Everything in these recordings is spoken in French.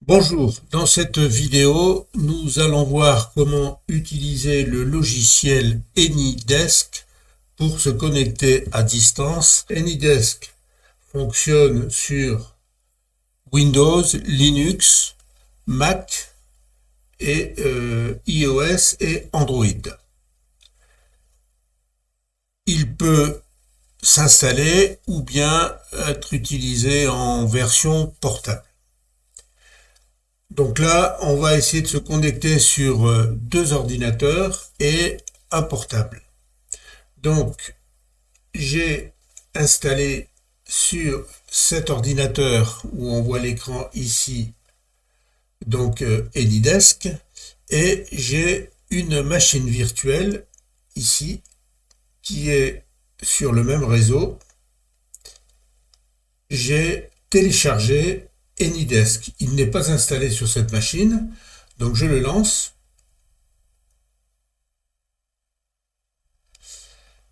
Bonjour, dans cette vidéo, nous allons voir comment utiliser le logiciel AnyDesk pour se connecter à distance. AnyDesk fonctionne sur Windows, Linux, Mac et iOS et Android. Il peut s'installer ou bien être utilisé en version portable. Donc là, on va essayer de se connecter sur deux ordinateurs et un portable. Donc, j'ai installé sur cet ordinateur où on voit l'écran ici, donc AnyDesk, et j'ai une machine virtuelle ici qui est sur le même réseau. J'ai téléchargé AnyDesk. Il n'est pas installé sur cette machine, donc je le lance.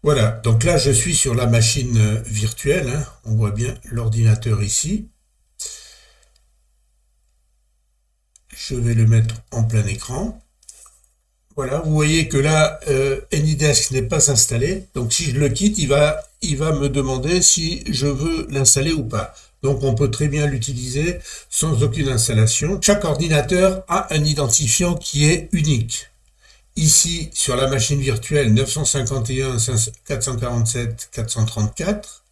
Voilà, donc là je suis sur la machine virtuelle, hein. On voit bien l'ordinateur ici. Je vais le mettre en plein écran. Voilà, vous voyez que là, AnyDesk n'est pas installé, donc si je le quitte, il va me demander si je veux l'installer ou pas. Donc on peut très bien l'utiliser sans aucune installation. Chaque ordinateur a un identifiant qui est unique. Ici, sur la machine virtuelle 951 447 434,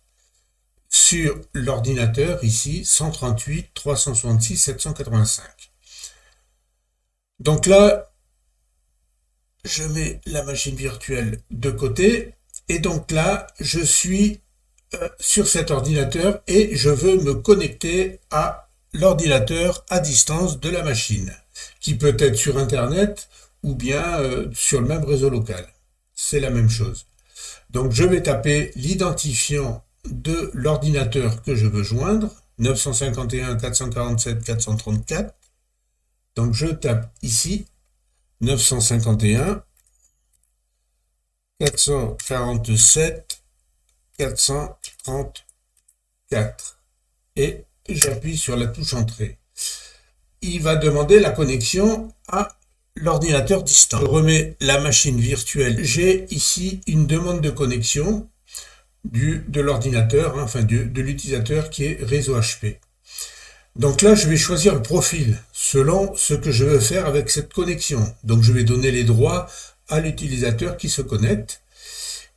sur l'ordinateur ici 138 366 785. Donc là, je mets la machine virtuelle de côté et donc là, je suis sur cet ordinateur et je veux me connecter à l'ordinateur à distance de la machine, qui peut être sur Internet ou bien sur le même réseau local. C'est la même chose. Donc je vais taper l'identifiant de l'ordinateur que je veux joindre, 951 447 434. Donc je tape ici 951 447 434 et j'appuie sur la touche entrée. Il va demander la connexion à l'ordinateur distant. Je remets la machine virtuelle. J'ai ici une demande de connexion de l'ordinateur, hein, enfin de l'utilisateur qui est réseau HP. Donc là, je vais choisir le profil selon ce que je veux faire avec cette connexion. Donc je vais donner les droits à l'utilisateur qui se connecte.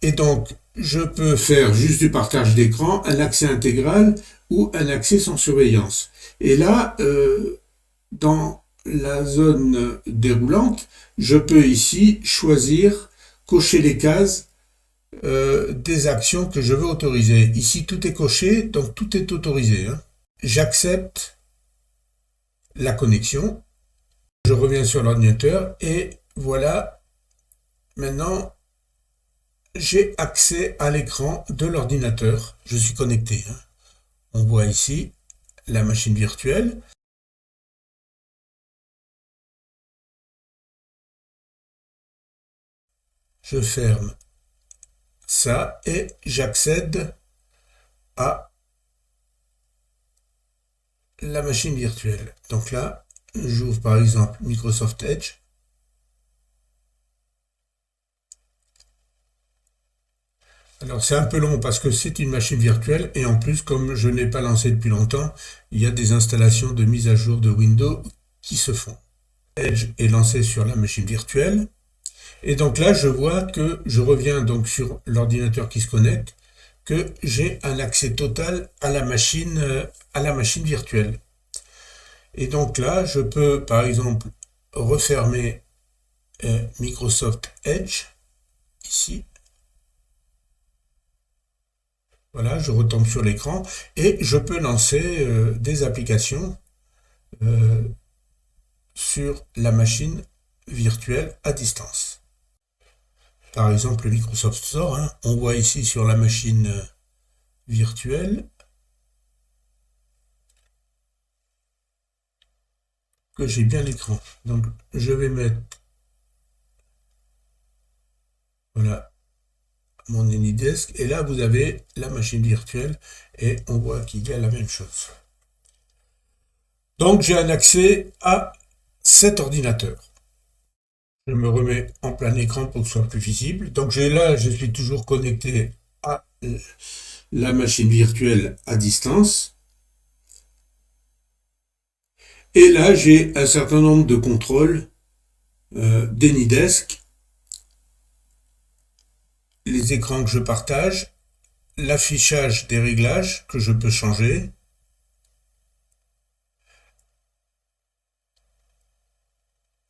Et donc, je peux faire juste du partage d'écran, un accès intégral ou un accès sans surveillance. Et là, dans la zone déroulante, je peux ici choisir, cocher les cases des actions que je veux autoriser. Ici, tout est coché, donc tout est autorisé, hein. J'accepte la connexion. Je reviens sur l'ordinateur et voilà, maintenant, j'ai accès à l'écran de l'ordinateur. Je suis connecté, hein. On voit ici la machine virtuelle. Je ferme ça et j'accède à la machine virtuelle. Donc là, j'ouvre par exemple Microsoft Edge. Alors c'est un peu long parce que c'est une machine virtuelle et en plus comme je n'ai pas lancé depuis longtemps, il y a des installations de mise à jour de Windows qui se font. Edge est lancé sur la machine virtuelle. Et donc là, je vois que je reviens donc sur l'ordinateur qui se connecte, que j'ai un accès total à la machine virtuelle. Et donc là, je peux par exemple refermer Microsoft Edge ici. Voilà, je retombe sur l'écran et je peux lancer des applications sur la machine virtuelle à distance. Par exemple, le Microsoft Store, hein, on voit ici sur la machine virtuelle que j'ai bien l'écran. Donc, je vais mettre voilà mon AnyDesk et là vous avez la machine virtuelle et on voit qu'il y a la même chose. Donc j'ai un accès à cet ordinateur. Je me remets en plein écran pour que ce soit plus visible. Donc je suis toujours connecté à la machine virtuelle à distance. Et là, j'ai un certain nombre de contrôles d'Anydesk, les écrans que je partage, l'affichage des réglages que je peux changer.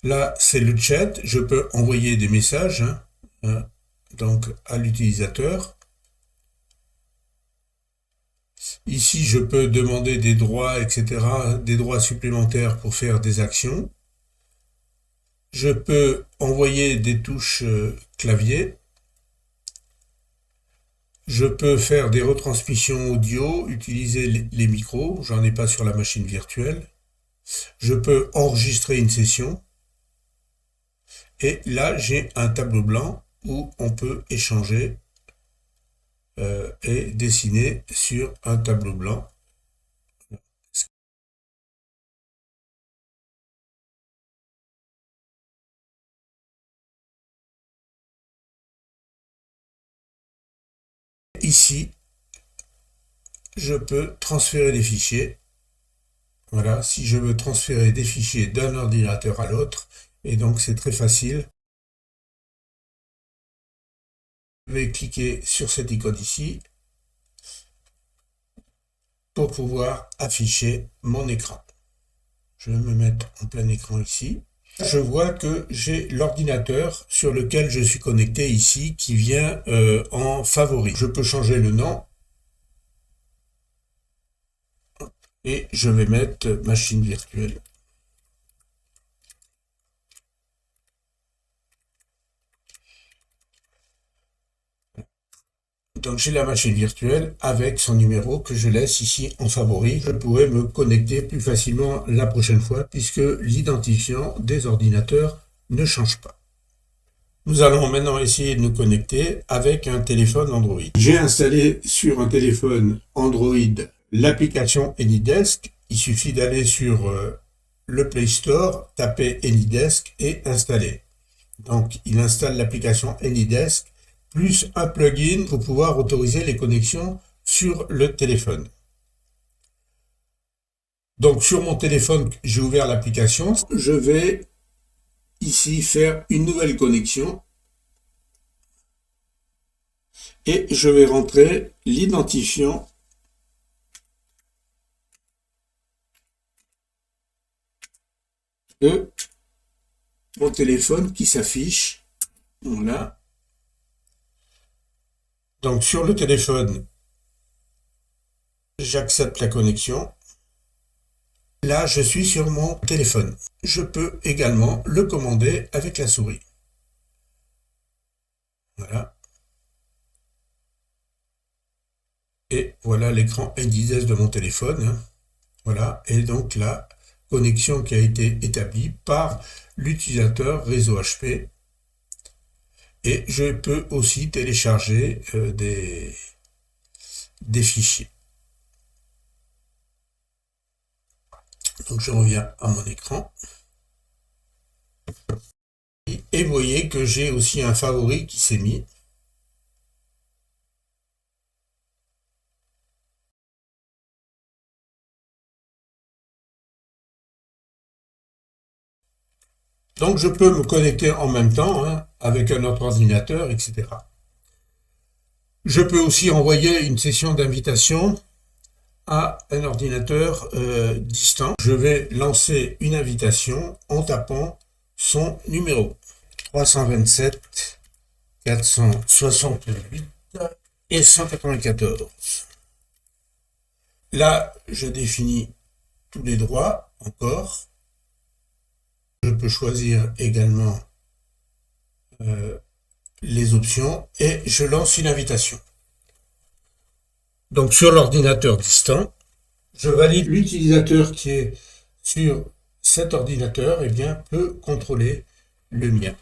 Là, c'est le chat. Je peux envoyer des messages donc à l'utilisateur. Ici, je peux demander des droits, etc., des droits supplémentaires pour faire des actions. Je peux envoyer des touches clavier. Je peux faire des retransmissions audio, utiliser les micros. J'en ai pas sur la machine virtuelle. Je peux enregistrer une session. Et là, j'ai un tableau blanc où on peut échanger et dessiner sur un tableau blanc. Ici, je peux transférer des fichiers. Voilà, si je veux transférer des fichiers d'un ordinateur à l'autre, et donc c'est très facile. Je vais cliquer sur cette icône ici pour pouvoir afficher mon écran. Je vais me mettre en plein écran ici. Je vois que j'ai l'ordinateur sur lequel je suis connecté ici qui vient en favori. Je peux changer le nom et je vais mettre machine virtuelle. Donc j'ai la machine virtuelle avec son numéro que je laisse ici en favori. Je pourrai me connecter plus facilement la prochaine fois puisque l'identifiant des ordinateurs ne change pas. Nous allons maintenant essayer de nous connecter avec un téléphone Android. J'ai installé sur un téléphone Android l'application Anydesk. Il suffit d'aller sur le Play Store, taper Anydesk et installer. Donc il installe l'application Anydesk plus un plugin pour pouvoir autoriser les connexions sur le téléphone. Donc sur mon téléphone, j'ai ouvert l'application. Je vais ici faire une nouvelle connexion et je vais rentrer l'identifiant de mon téléphone qui s'affiche. Voilà. Donc sur le téléphone, j'accepte la connexion. Là, je suis sur mon téléphone. Je peux également le commander avec la souris. Voilà. Et voilà l'écran Anydesk de mon téléphone. Voilà. Et donc la connexion qui a été établie par l'utilisateur réseau HP. Et je peux aussi télécharger des fichiers. Donc je reviens à mon écran. Et vous voyez que j'ai aussi un favori qui s'est mis. Donc je peux me connecter en même temps avec un autre ordinateur, etc. Je peux aussi envoyer une session d'invitation à un ordinateur distant. Je vais lancer une invitation en tapant son numéro 327 468 et 194. Là, je définis tous les droits encore. Je peux choisir également les options et je lance une invitation. Donc sur l'ordinateur distant, je valide l'utilisateur qui est sur cet ordinateur et bien peut contrôler le mien.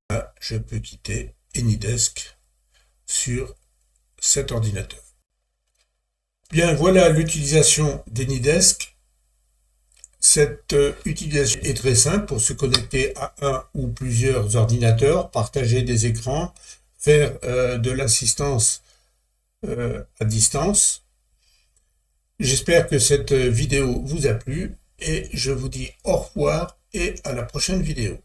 Là, je peux quitter Anydesk sur cet ordinateur. Bien, voilà l'utilisation d'AnyDesk. Cette utilisation est très simple pour se connecter à un ou plusieurs ordinateurs, partager des écrans, faire de l'assistance à distance. J'espère que cette vidéo vous a plu et je vous dis au revoir et à la prochaine vidéo.